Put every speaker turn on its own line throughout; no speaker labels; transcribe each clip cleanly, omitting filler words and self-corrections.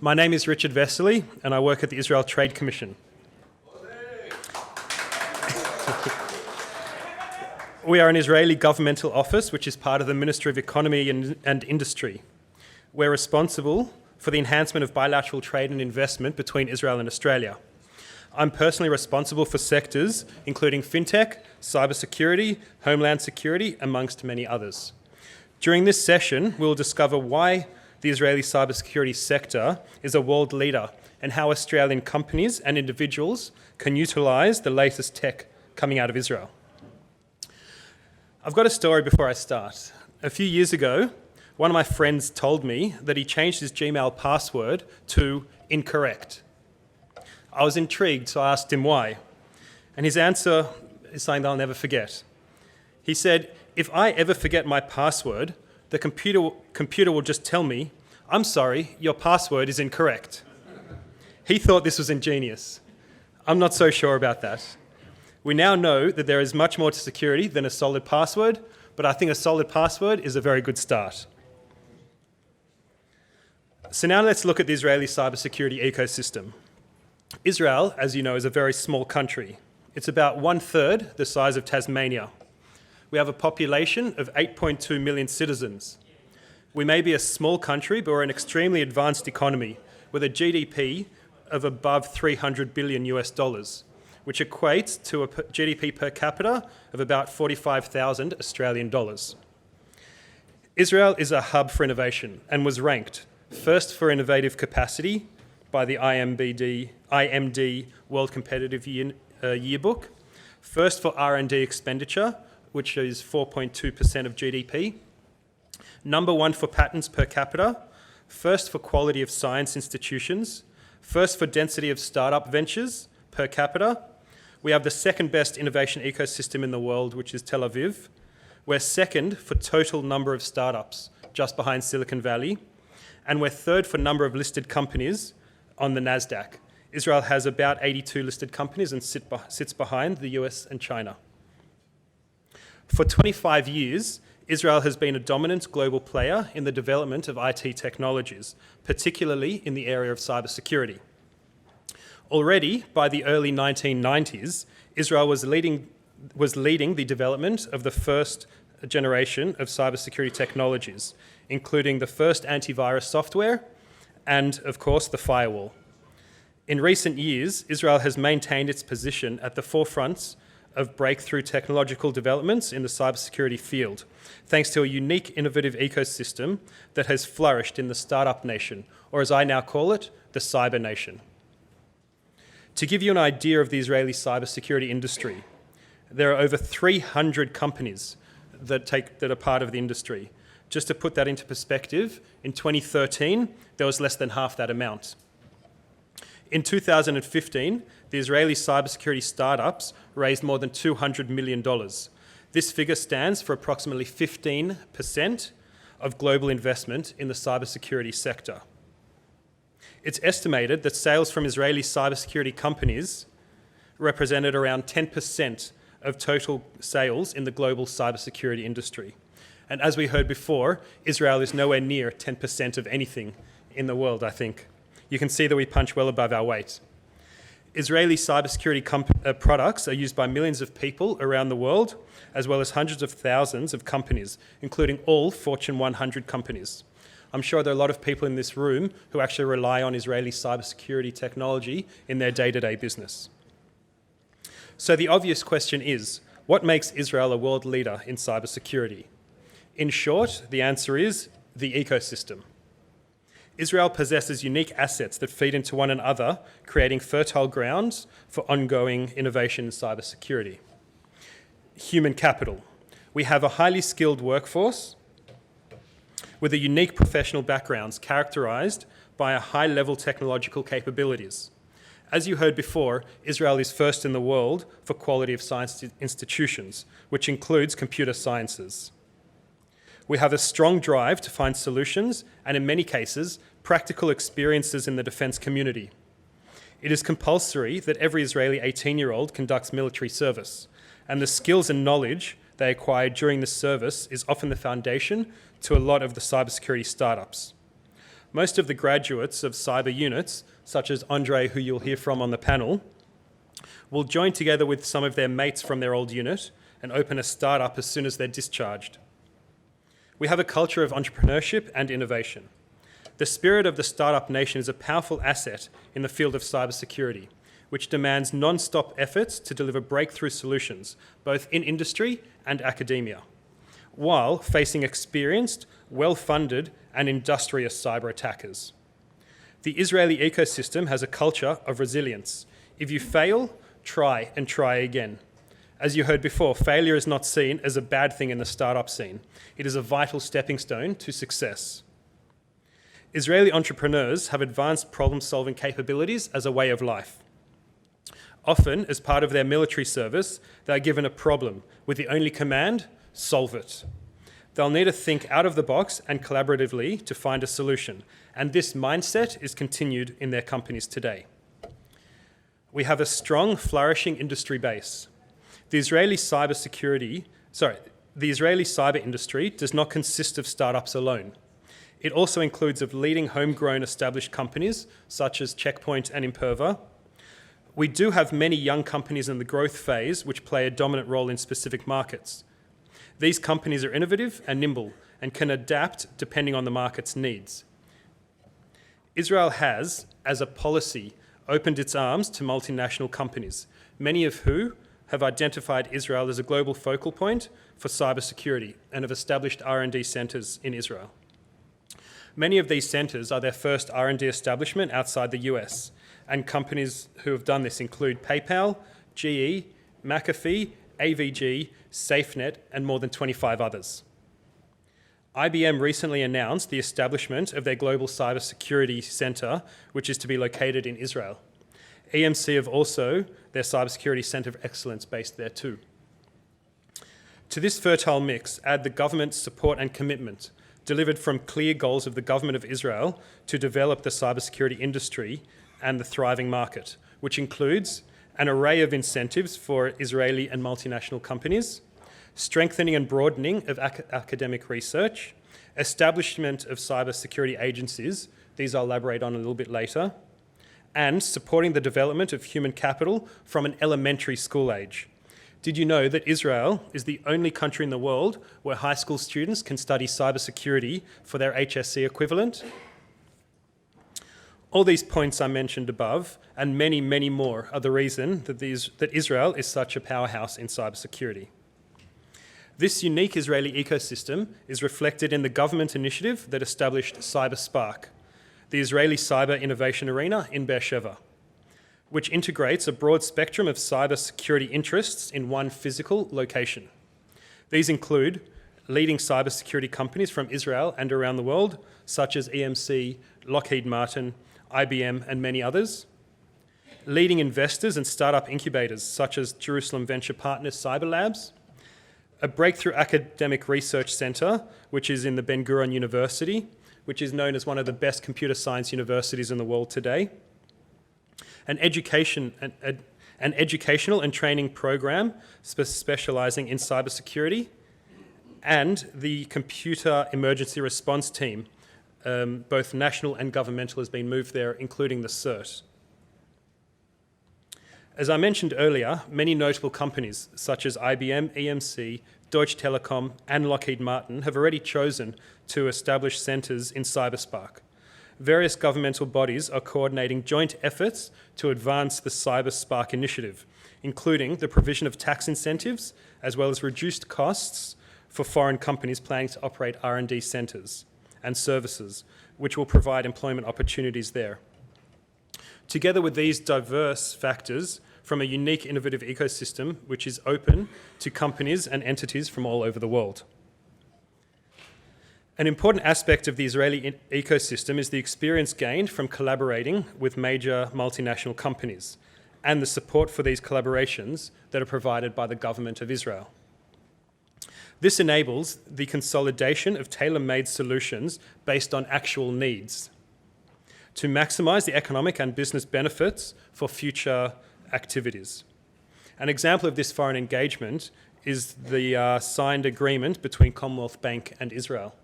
My name is Richard Vesely, and I work at the Israel Trade Commission. We are an Israeli governmental office which is part of the Ministry of Economy and Industry. We're responsible for the enhancement of bilateral trade and investment between Israel and Australia. I'm personally responsible for sectors including fintech, cybersecurity, homeland security, amongst many others. During this session, we'll discover why the Israeli cybersecurity sector is a world leader and how Australian companies and individuals can utilise the latest tech coming out of Israel. I've got a story before I start. A few years ago, one of my friends told me that he changed his Gmail password to incorrect. I was intrigued, so I asked him why. And his answer is something that I'll never forget. He said, if I ever forget my password, the computer will just tell me, I'm sorry, your password is incorrect. He thought this was ingenious. I'm not so sure about that. We now know that there is much more to security than a solid password, but I think a solid password is a very good start. So now let's look at the Israeli cybersecurity ecosystem. Israel, as you know, is a very small country. It's about 1/3 the size of Tasmania. We have a population of 8.2 million citizens. We may be a small country, but we're an extremely advanced economy with a GDP of above $300 billion US, which equates to a GDP per capita of about 45,000 Australian dollars. Israel is a hub for innovation and was ranked first for innovative capacity by the IMD World Competitive Yearbook, first for R&D expenditure, which is 4.2% of GDP, number one for patents per capita, first for quality of science institutions, first for density of startup ventures per capita. We have the second best innovation ecosystem in the world, which is Tel Aviv. We're second for total number of startups, just behind Silicon Valley. And we're third for number of listed companies on the NASDAQ. Israel has about 82 listed companies and sits behind the US and China. For 25 years, Israel has been a dominant global player in the development of IT technologies, particularly in the area of cybersecurity. Already, by the early 1990s, Israel was leading the development of the first generation of cybersecurity technologies, including the first antivirus software and, of course, the firewall. In recent years, Israel has maintained its position at the forefront of breakthrough technological developments in the cybersecurity field, thanks to a unique innovative ecosystem that has flourished in the startup nation, or as I now call it, the cyber nation. To give you an idea of the Israeli cybersecurity industry, there are over 300 companies that are part of the industry. Just to put that into perspective, in 2013, there was less than half that amount. In 2015, the Israeli cybersecurity startups raised more than $200 million. This figure stands for approximately 15% of global investment in the cybersecurity sector. It's estimated that sales from Israeli cybersecurity companies represented around 10% of total sales in the global cybersecurity industry. And as we heard before, Israel is nowhere near 10% of anything in the world, I think. You can see that we punch well above our weight. Israeli cybersecurity products are used by millions of people around the world, as well as hundreds of thousands of companies, including all Fortune 100 companies. I'm sure there are a lot of people in this room who actually rely on Israeli cybersecurity technology in their day-to-day business. So the obvious question is, what makes Israel a world leader in cybersecurity? In short, the answer is the ecosystem. Israel possesses unique assets that feed into one another, creating fertile grounds for ongoing innovation in cybersecurity. Human capital. We have a highly skilled workforce with a unique professional backgrounds characterized by a high-level technological capabilities. As you heard before, Israel is first in the world for quality of science institutions, which includes computer sciences. We have a strong drive to find solutions and, in many cases, practical experiences in the defence community. It is compulsory that every Israeli 18-year-old conducts military service, and the skills and knowledge they acquire during this service is often the foundation to a lot of the cybersecurity startups. Most of the graduates of cyber units, such as Andre, who you'll hear from on the panel, will join together with some of their mates from their old unit and open a startup as soon as they're discharged. We have a culture of entrepreneurship and innovation. The spirit of the startup nation is a powerful asset in the field of cybersecurity, which demands non-stop efforts to deliver breakthrough solutions, both in industry and academia, while facing experienced, well-funded, and industrious cyber attackers. The Israeli ecosystem has a culture of resilience. If you fail, try and try again. As you heard before, failure is not seen as a bad thing in the startup scene. It is a vital stepping stone to success. Israeli entrepreneurs have advanced problem-solving capabilities as a way of life. Often, as part of their military service, they are given a problem with the only command, solve it. They'll need to think out of the box and collaboratively to find a solution, and this mindset is continued in their companies today. We have a strong, flourishing industry base. The Israeli cyber industry does not consist of startups alone. It also includes of leading homegrown established companies such as Checkpoint and Imperva. We do have many young companies in the growth phase which play a dominant role in specific markets. These companies are innovative and nimble and can adapt depending on the market's needs. Israel has, as a policy, opened its arms to multinational companies, many of who have identified Israel as a global focal point for cybersecurity and have established R&D centres in Israel. Many of these centres are their first R&D establishment outside the US, and companies who have done this include PayPal, GE, McAfee, AVG, SafeNet, and more than 25 others. IBM recently announced the establishment of their Global Cybersecurity Centre, which is to be located in Israel. EMC have also their Cybersecurity Centre of Excellence based there too. To this fertile mix, add the government's support and commitment, delivered from clear goals of the government of Israel to develop the cybersecurity industry and the thriving market, which includes an array of incentives for Israeli and multinational companies, strengthening and broadening of academic research, establishment of cybersecurity agencies, these I'll elaborate on a little bit later, and supporting the development of human capital from an elementary school age. Did you know that Israel is the only country in the world where high school students can study cybersecurity for their HSC equivalent? All these points I mentioned above, and many, many more, are the reason that Israel is such a powerhouse in cybersecurity. This unique Israeli ecosystem is reflected in the government initiative that established CyberSpark, the Israeli cyber innovation arena in Beersheba, which integrates a broad spectrum of cybersecurity interests in one physical location. These include leading cybersecurity companies from Israel and around the world, such as EMC, Lockheed Martin, IBM, and many others. Leading investors and startup incubators, such as Jerusalem Venture Partners Cyber Labs. A breakthrough academic research centre, which is in the Ben Gurion University, which is known as one of the best computer science universities in the world today. An educational and training program specialising in cybersecurity, and the Computer Emergency Response Team, both national and governmental, has been moved there, including the CERT. As I mentioned earlier, many notable companies such as IBM, EMC, Deutsche Telekom, and Lockheed Martin have already chosen to establish centres in CyberSpark. Various governmental bodies are coordinating joint efforts to advance the CyberSpark initiative, including the provision of tax incentives as well as reduced costs for foreign companies planning to operate R&D centres and services, which will provide employment opportunities there. Together with these diverse factors from a unique innovative ecosystem which is open to companies and entities from all over the world. An important aspect of the Israeli ecosystem is the experience gained from collaborating with major multinational companies and the support for these collaborations that are provided by the government of Israel. This enables the consolidation of tailor-made solutions based on actual needs to maximize the economic and business benefits for future activities. An example of this foreign engagement is the signed agreement between Commonwealth Bank and Israel.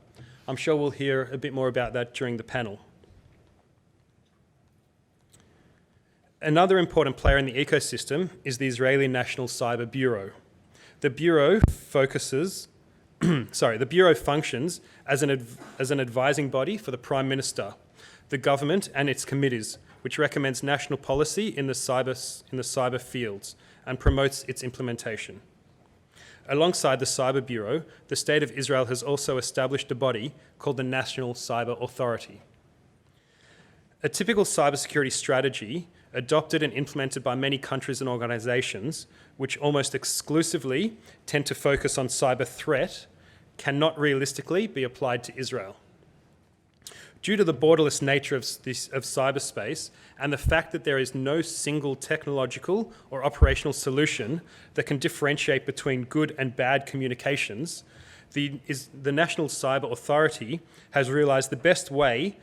I'm sure we'll hear a bit more about that during the panel. Another important player in the ecosystem is the Israeli National Cyber Bureau. The Bureau functions as an advising body for the Prime Minister, the government and its committees, which recommends national policy in the cyber fields and promotes its implementation. Alongside the Cyber Bureau, the State of Israel has also established a body called the National Cyber Authority. A typical cybersecurity strategy adopted and implemented by many countries and organisations, which almost exclusively tend to focus on cyber threat, cannot realistically be applied to Israel. Due to the borderless nature of cyberspace and the fact that there is no single technological or operational solution that can differentiate between good and bad communications, the National Cyber Authority has realised the best way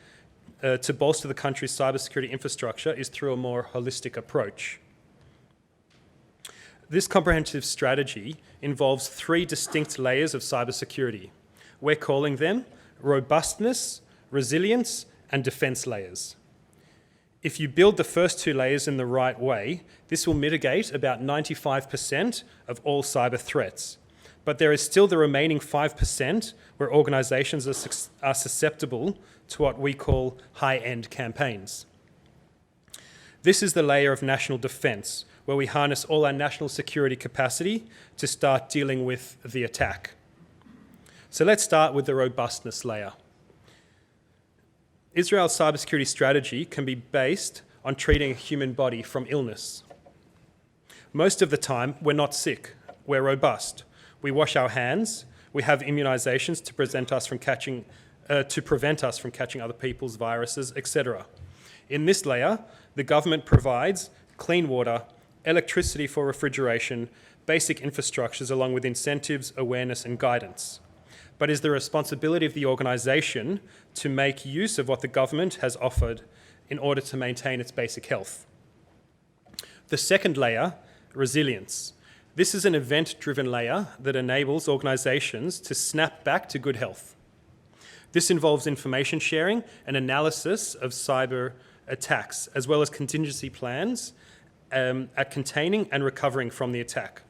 to bolster the country's cybersecurity infrastructure is through a more holistic approach. This comprehensive strategy involves 3 distinct layers of cybersecurity. We're calling them robustness, resilience, and defense layers. If you build the first 2 layers in the right way, this will mitigate about 95% of all cyber threats. But there is still the remaining 5% where organisations are susceptible to what we call high-end campaigns. This is the layer of national defence, where we harness all our national security capacity to start dealing with the attack. So let's start with the robustness layer. Israel's cybersecurity strategy can be based on treating a human body from illness. Most of the time, we're not sick, we're robust. We wash our hands, we have immunisations to prevent us from catching other people's viruses, etc. In this layer, the government provides clean water, electricity for refrigeration, basic infrastructures along with incentives, awareness and guidance. But is the responsibility of the organisation to make use of what the government has offered in order to maintain its basic health. The second layer, resilience. This is an event-driven layer that enables organisations to snap back to good health. This involves information sharing and analysis of cyber attacks, as well as contingency plans at containing and recovering from the attack.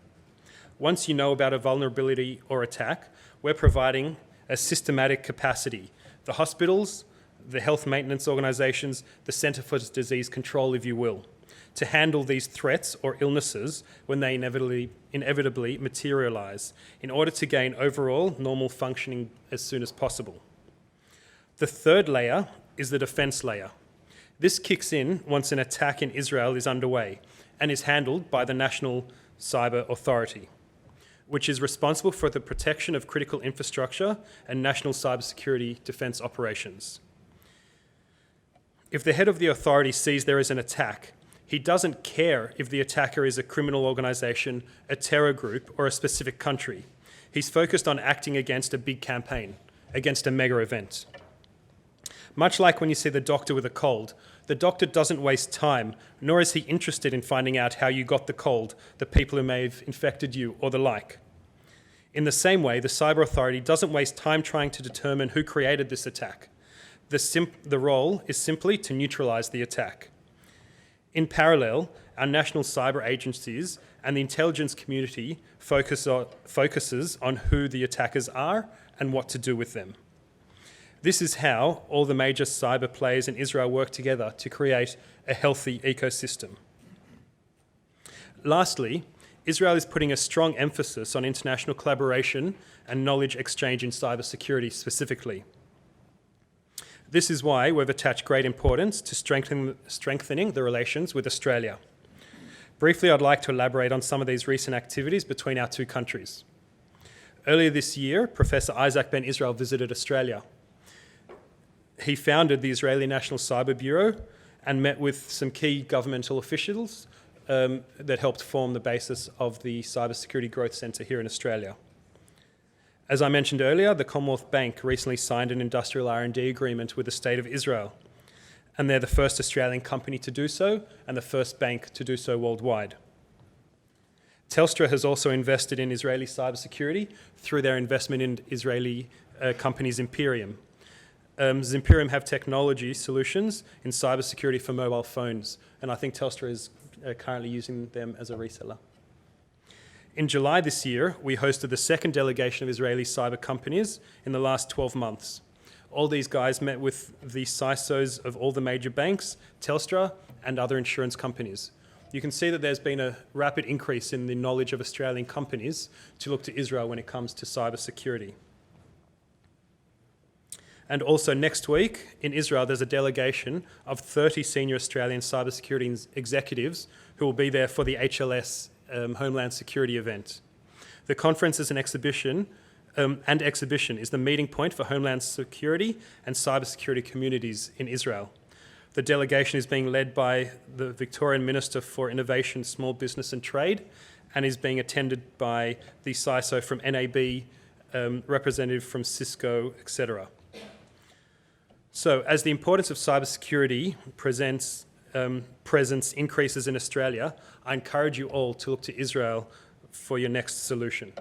Once you know about a vulnerability or attack, we're providing a systematic capacity. The hospitals, the health maintenance organisations, the Centre for Disease Control, if you will, to handle these threats or illnesses when they inevitably materialise, in order to gain overall normal functioning as soon as possible. The third layer is the defence layer. This kicks in once an attack in Israel is underway and is handled by the National Cyber Authority, which is responsible for the protection of critical infrastructure and national cybersecurity defence operations. If the head of the authority sees there is an attack, he doesn't care if the attacker is a criminal organisation, a terror group, or a specific country. He's focused on acting against a big campaign, against a mega event. Much like when you see the doctor with a cold, the doctor doesn't waste time, nor is he interested in finding out how you got the cold, the people who may have infected you, or the like. In the same way, the Cyber Authority doesn't waste time trying to determine who created this attack. The role is simply to neutralise the attack. In parallel, our national cyber agencies and the intelligence community focuses on who the attackers are and what to do with them. This is how all the major cyber players in Israel work together to create a healthy ecosystem. Lastly, Israel is putting a strong emphasis on international collaboration and knowledge exchange in cybersecurity specifically. This is why we've attached great importance to strengthening the relations with Australia. Briefly, I'd like to elaborate on some of these recent activities between our two countries. Earlier this year, Professor Isaac Ben Israel visited Australia. He founded the Israeli National Cyber Bureau and met with some key governmental officials that helped form the basis of the Cybersecurity Growth Centre here in Australia. As I mentioned earlier, the Commonwealth Bank recently signed an industrial R&D agreement with the State of Israel, and they're the first Australian company to do so and the first bank to do so worldwide. Telstra has also invested in Israeli cybersecurity through their investment in Israeli company's Imperium. Zimperium have technology solutions in cybersecurity for mobile phones, and I think Telstra is currently using them as a reseller. In July this year, we hosted the second delegation of Israeli cyber companies in the last 12 months. All these guys met with the CISOs of all the major banks, Telstra, and other insurance companies. You can see that there's been a rapid increase in the knowledge of Australian companies to look to Israel when it comes to cybersecurity. And also next week in Israel, there's a delegation of 30 senior Australian cybersecurity executives who will be there for the HLS Homeland Security event. The conference is an exhibition, is the meeting point for Homeland Security and cybersecurity communities in Israel. The delegation is being led by the Victorian Minister for Innovation, Small Business and Trade, and is being attended by the CISO from NAB, representative from Cisco, etc. So, as the importance of cybersecurity presence increases in Australia, I encourage you all to look to Israel for your next solution.